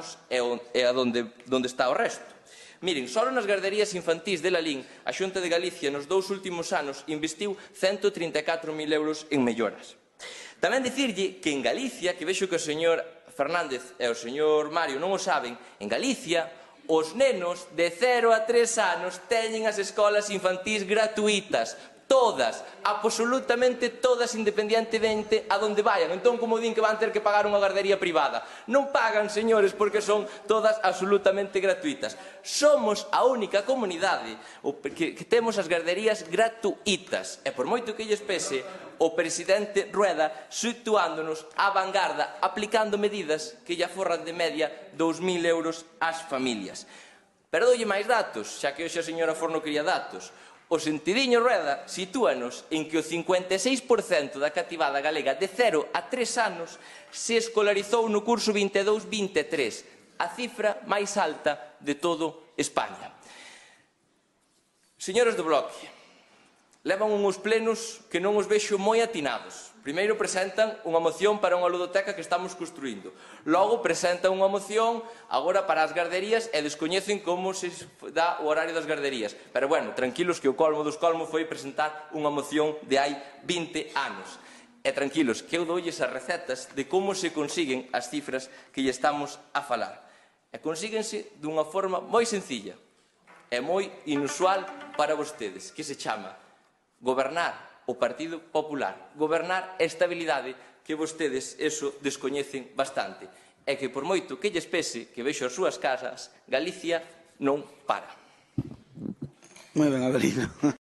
anos é onde está o resto. Miren, só nas garderías infantís de Lalín, a Xunta de Galicia nos 2 últimos anos investiu 134.000 euros en melloras. Tamén dicirlle que en Galicia, que vexo que o señor Fernández e o señor Mario non o saben, en Galicia os nenos de 0 a 3 anos teñen as escolas infantís gratuitas. Todas, absolutamente todas, independientemente a donde vayan. Entón, como din que van ter que pagar unha gardería privada? Non pagan, señores, porque son todas absolutamente gratuitas. Somos a única comunidade que temos as garderías gratuitas. E por moito que lles pese, o presidente Rueda situándonos á vanguarda, aplicando medidas que lle aforran de media 2.000 euros ás familias. Pero doulle máis datos, xa que hoxe a señora Forno quería datos. O sentidiño Rueda sitúanos en que o 56% da cativada galega de 0 a 3 anos se escolarizou no curso 22-23, a cifra máis alta de todo España. Señores do Bloque, levan uns plenos que non os vexo moi atinados. Primeiro presentan unha moción para unha ludoteca que estamos construindo. Logo presentan unha moción agora para as garderías e descoñecen como se dá o horario das garderías. Pero, bueno, tranquilos que o colmo dos colmos foi presentar unha moción de hai 20 anos. E tranquilos, que eu doulles as recetas de como se consiguen as cifras que lle estamos a falar. E consíguense dunha forma moi sencilla e moi inusual para vostedes, que se chama gobernar o Partido Popular, gobernar a estabilidade, que vostedes eso descoñecen bastante, e que por moito que lles pese, que vexo as súas casas, Galicia non para. Moi ben, Avelino.